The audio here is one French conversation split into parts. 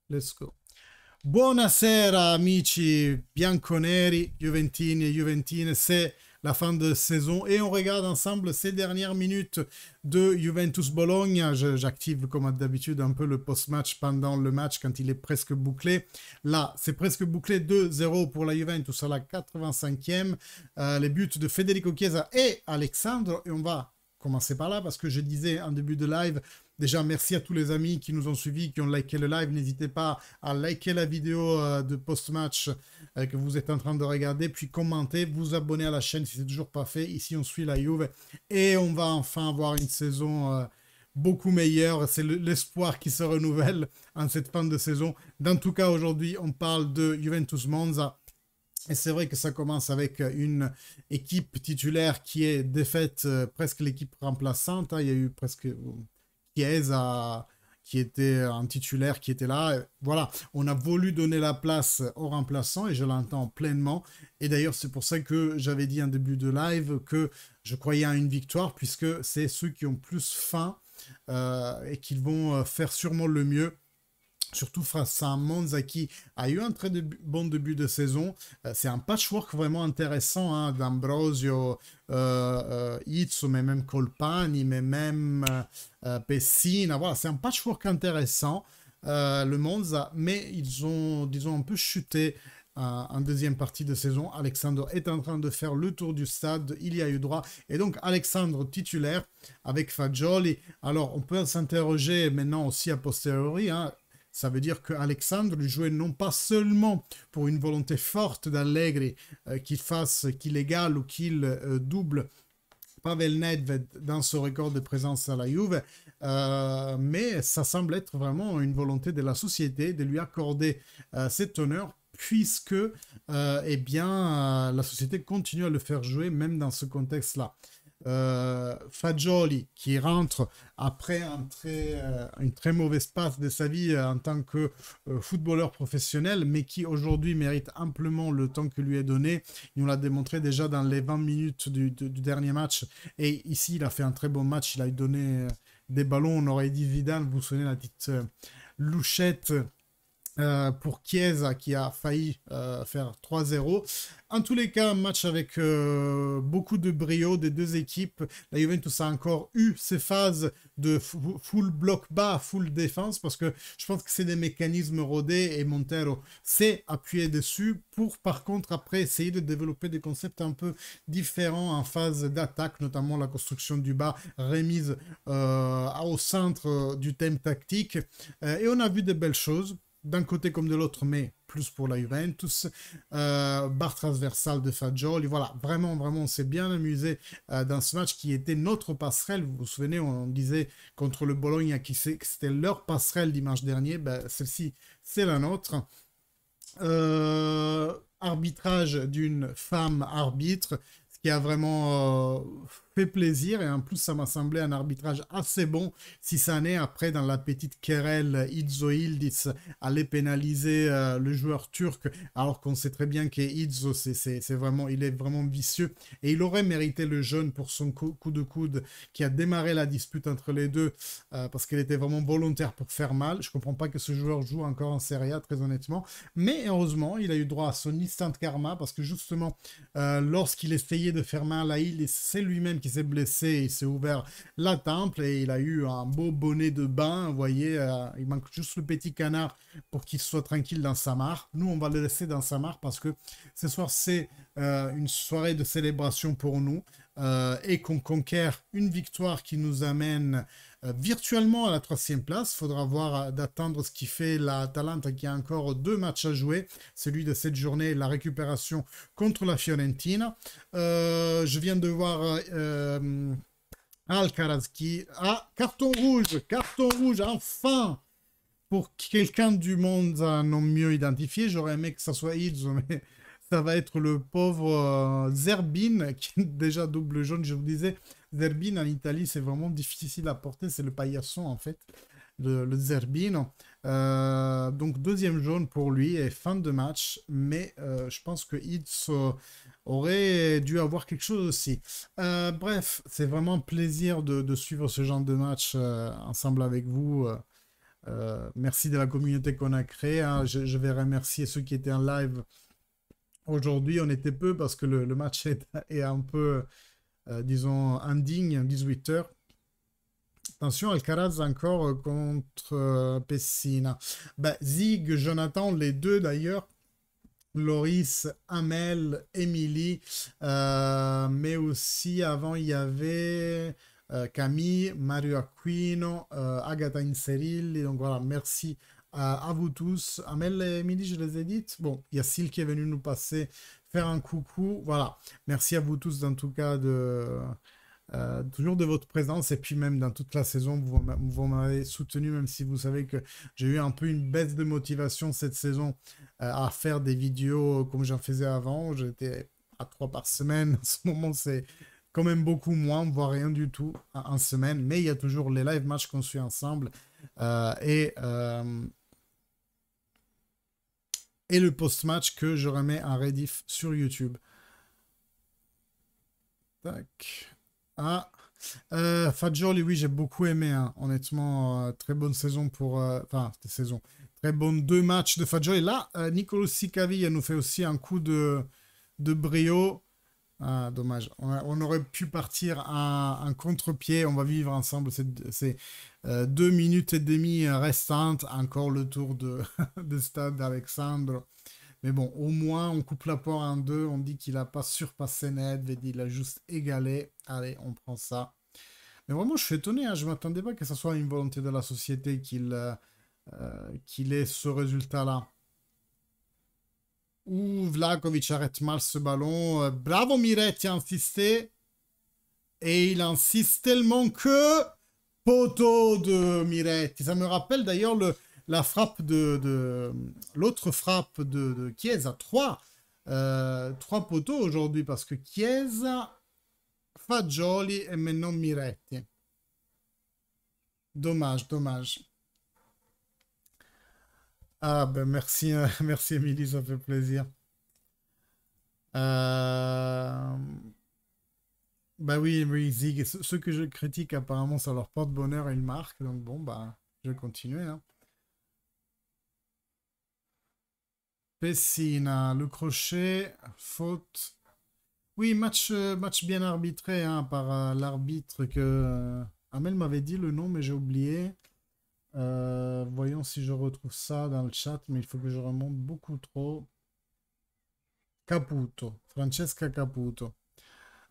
Let's go. Buonasera amici bianconeri, juventini et juventine, c'est la fin de saison et on regarde ensemble ces dernières minutes de Juventus Bologne. J'active comme d'habitude un peu le post-match pendant le match quand il est presque bouclé. Là, c'est presque bouclé 2-0 pour la Juventus à la 85e. Les buts de Federico Chiesa et Alexandre, et on va commencer par là parce que je disais en début de live. Déjà, merci à tous les amis qui nous ont suivis, qui ont liké le live. N'hésitez pas à liker la vidéo de post-match que vous êtes en train de regarder, puis commenter, vous abonner à la chaîne si ce n'est toujours pas fait. Ici, on suit la Juve et on va enfin avoir une saison beaucoup meilleure. C'est l'espoir qui se renouvelle en cette fin de saison. Dans tout cas, aujourd'hui, on parle de Juventus Monza. Et c'est vrai que ça commence avec une équipe titulaire qui est défaite, presque l'équipe remplaçante. Hein. Il y a eu presque Chiesa qui était un titulaire qui était là. Voilà, on a voulu donner la place aux remplaçants et je l'entends pleinement. Et d'ailleurs, c'est pour ça que j'avais dit en début de live que je croyais à une victoire puisque c'est ceux qui ont plus faim et qui vont faire sûrement le mieux. Surtout face à un Monza qui a eu un très bon début de saison. C'est un patchwork vraiment intéressant hein, d'Ambrosio, Izzo, mais même Colpani, mais même Pessina. Voilà, c'est un patchwork intéressant, le Monza, mais ils ont, disons, un peu chuté en deuxième partie de saison. Alexandre est en train de faire le tour du stade, il y a eu droit. Et donc, Alexandre titulaire avec Fagioli. Alors, on peut s'interroger maintenant aussi a posteriori, hein. Ça veut dire qu'Alexandre jouait non pas seulement pour une volonté forte d'Allegri qu'il égale ou qu'il double Pavel Nedved dans son record de présence à la Juve, mais ça semble être vraiment une volonté de la société de lui accorder cet honneur puisque eh bien, la société continue à le faire jouer même dans ce contexte-là. Fagioli qui rentre après une très mauvaise passe de sa vie en tant que footballeur professionnel, mais qui aujourd'hui mérite amplement le temps que lui est donné. Il nous l'a démontré déjà dans les 20 minutes du dernier match. Et ici, il a fait un très bon match. Il a donné des ballons. On aurait dit Zidane, vous vous souvenez la petite louchette pour Chiesa qui a failli faire 3-0. En tous les cas, un match avec beaucoup de brio des deux équipes. La Juventus a encore eu ses phases de full bloc bas, full défense, parce que je pense que c'est des mécanismes rodés et Montero s'est appuyé dessus pour, par contre, après essayer de développer des concepts un peu différents en phase d'attaque, notamment la construction du bas, remise au centre du thème tactique. Et on a vu de belles choses d'un côté comme de l'autre, mais plus pour la Juventus. Barre transversale de Fagioli. Voilà, vraiment, vraiment, on s'est bien amusé dans ce match qui était notre passerelle. Vous vous souvenez, on disait contre le Bologna que c'était leur passerelle dimanche dernier. Ben, celle-ci, c'est la nôtre. Arbitrage d'une femme arbitre, ce qui a vraiment fait plaisir, et en plus ça m'a semblé un arbitrage assez bon, si ça n'est après dans la petite querelle Izzo Yildiz allait pénaliser le joueur turc, alors qu'on sait très bien que Izzo il est vraiment vicieux et il aurait mérité le jaune pour son coup de coude qui a démarré la dispute entre les deux parce qu'elle était vraiment volontaire pour faire mal. Je comprends pas que ce joueur joue encore en Serie A, très honnêtement, mais heureusement il a eu droit à son instant karma parce que justement lorsqu'il essayait de faire mal à il, c'est lui-même qui s'est blessé, il s'est ouvert la temple et il a eu un beau bonnet de bain, vous voyez, il manque juste le petit canard pour qu'il soit tranquille dans sa mare. Nous, on va le laisser dans sa mare parce que ce soir, c'est une soirée de célébration pour nous et qu'on conquiert une victoire qui nous amène virtuellement à la 3e place. Il faudra voir d'attendre ce qui fait l'Atalanta qui a encore 2 matchs à jouer. Celui de cette journée, la récupération contre la Fiorentina. Je viens de voir Alcaraz qui... Ah, carton rouge, enfin pour quelqu'un du monde non mieux identifié. J'aurais aimé que ça soit Izzo, mais ça va être le pauvre Zerbin, qui est déjà double jaune. Je vous disais, Zerbin en Italie, c'est vraiment difficile à porter. C'est le paillasson, en fait, le Zerbino. Donc, 2e jaune pour lui et fin de match. Mais je pense que Izzo aurait dû avoir quelque chose aussi. Bref, c'est vraiment un plaisir de suivre ce genre de match ensemble avec vous. Merci de la communauté qu'on a créée, hein. Je vais remercier ceux qui étaient en live aujourd'hui. On était peu parce que le match est un peu, disons, indigne, 18 h. Attention, Alcaraz encore contre Pessina. Ben, Zig, Jonathan, les deux d'ailleurs. Loris, Amel, Emily, mais aussi avant il y avait Camille, Mario Aquino, Agatha Inserilli. Donc voilà, merci à vous tous. Amel et Emily, je les ai dites. Bon, il y a Syl qui est venu nous passer, faire un coucou. Voilà, merci à vous tous en tout cas toujours de votre présence et puis même dans toute la saison, vous m'avez soutenu, même si vous savez que j'ai eu un peu une baisse de motivation cette saison à faire des vidéos comme j'en faisais avant. J'étais à 3 par semaine. En ce moment, c'est quand même beaucoup moins, voire rien du tout en semaine. Mais il y a toujours les live matchs qu'on suit ensemble euh, et, euh, et le post-match que je remets en rediff sur YouTube. Tac. Ah, Fagioli, oui, j'ai beaucoup aimé, hein. Honnêtement, très bonne saison pour. Enfin, saison. Très bonne 2 matchs de Fagioli. Là, Nicolas Cavilla nous fait aussi un coup de brio. Ah, dommage. On aurait pu partir un contre-pied. On va vivre ensemble ces 2 minutes et demie restantes. Encore le tour de stade d'Alexandre. Mais bon, au moins, on coupe la poire en deux. On dit qu'il n'a pas surpassé Nedved, il a juste égalé. Allez, on prend ça. Mais vraiment, je suis étonné, hein. Je ne m'attendais pas que ce soit une volonté de la société qu'il ait ce résultat-là. Ouh, Vlahovic arrête mal ce ballon. Bravo Miretti a insisté. Et il insiste tellement que... Poteau de Miretti. Ça me rappelle d'ailleurs la frappe l'autre frappe de Chiesa. 3 poteaux aujourd'hui parce que Chiesa, Fagioli et maintenant Miretti. Dommage, dommage. Ah ben merci, merci Émilie, ça fait plaisir. Euh... Bah oui, oui, Zig, ceux que je critique apparemment ça leur porte bonheur et ils marquent, donc bon bah je vais continuer, hein. Pessina, le crochet, faute. Oui, match bien arbitré, hein, par l'arbitre que Amel m'avait dit le nom, mais j'ai oublié. Voyons si je retrouve ça dans le chat, mais il faut que je remonte beaucoup trop. Caputo, Francesca Caputo.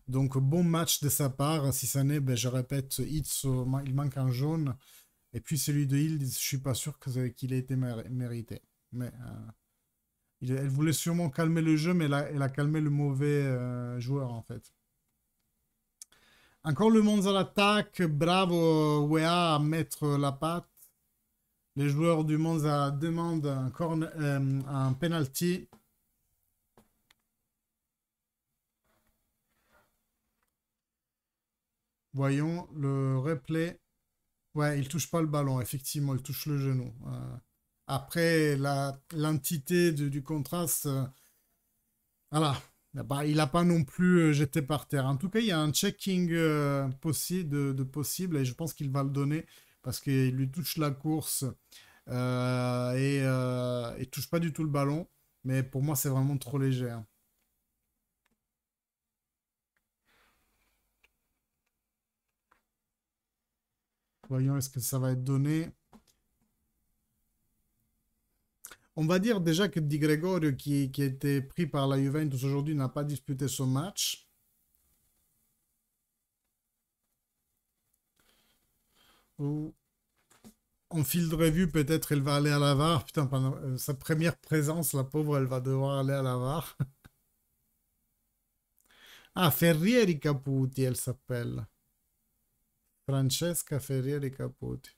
Donc bon match de sa part. Si ça n'est, ben, je répète, Itzo, il manque un jaune. Et puis celui de Hild, je suis pas sûr qu'il ait été mérité. Mais elle voulait sûrement calmer le jeu, mais elle a calmé le mauvais joueur en fait. Encore le Monza à l'attaque. Bravo Wea à mettre la patte. Les joueurs du Monza demandent encore un penalty. Voyons le replay. Ouais, il touche pas le ballon, effectivement, il touche le genou. Après, l'entité du contraste, voilà. Il n'a pas non plus jeté par terre. En tout cas, il y a un checking possible et je pense qu'il va le donner parce qu'il lui touche la course et touche pas du tout le ballon. Mais pour moi, c'est vraiment trop léger, hein. Voyons, est-ce que ça va être donné? On va dire déjà que Di Gregorio, qui a été pris par la Juventus aujourd'hui, n'a pas disputé son match. Ou en fil de revue, peut-être elle va aller à la VAR. Putain, pendant sa première présence, la pauvre, elle va devoir aller à la VAR. Ah, Ferrieri Caputi, elle s'appelle. Francesca Ferrieri Caputi.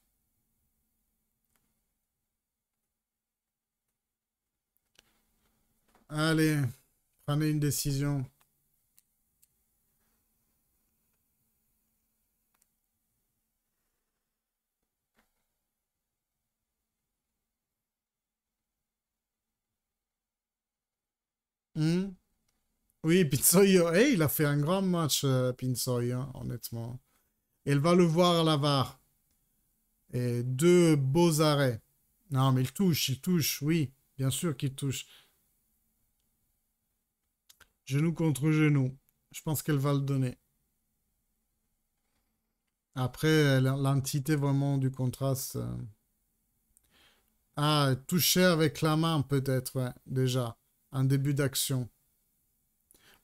Allez, prenez une décision. Hmm. Oui, Pinsoyo. Hey, il a fait un grand match, Pinsoyo, hein, honnêtement. Elle va le voir à la VAR. Et deux beaux arrêts. Non, mais il touche, oui, bien sûr qu'il touche. Genou contre genou. Je pense qu'elle va le donner. Après, l'entité vraiment du contraste. Ah, toucher avec la main peut-être, ouais, déjà. Un début d'action.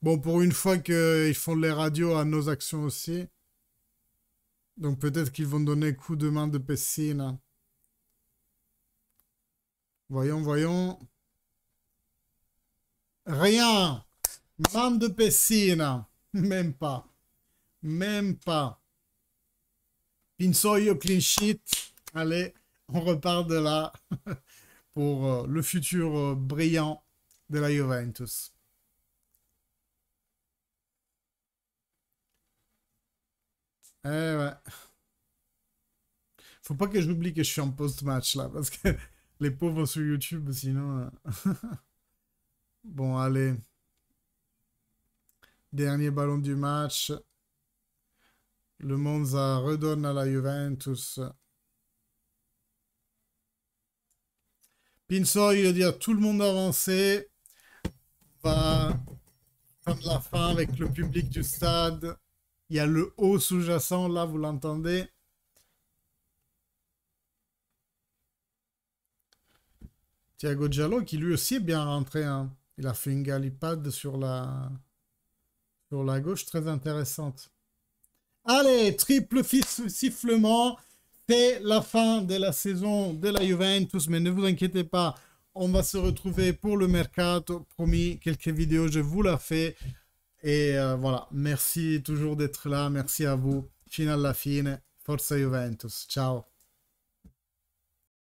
Bon, pour une fois qu'ils font les radios à nos actions aussi. Donc peut-être qu'ils vont donner coup de main de Pessina. Voyons, voyons. Rien. Main de Pessina. Même pas. Même pas. Pinsoio clean sheet. Allez, on repart de là pour le futur brillant de la Juventus. Eh ouais. Faut pas que j'oublie que je suis en post-match là, parce que les pauvres sur YouTube, sinon. Bon, allez. Dernier ballon du match. Le Monza redonne à la Juventus. Pinso, il veut dire tout le monde avancé. Va prendre la fin avec le public du stade. Il y a le haut sous-jacent, là, vous l'entendez. Thiago Giallo, qui lui aussi est bien rentré. Hein. Il a fait une galipade sur la gauche, très intéressante. Allez, triple sifflement. C'est la fin de la saison de la Juventus, mais ne vous inquiétez pas, on va se retrouver pour le mercato. Promis, quelques vidéos, je vous la fais. Et voilà, merci toujours d'être là, merci à vous. Fino alla fine, Forza Juventus, ciao.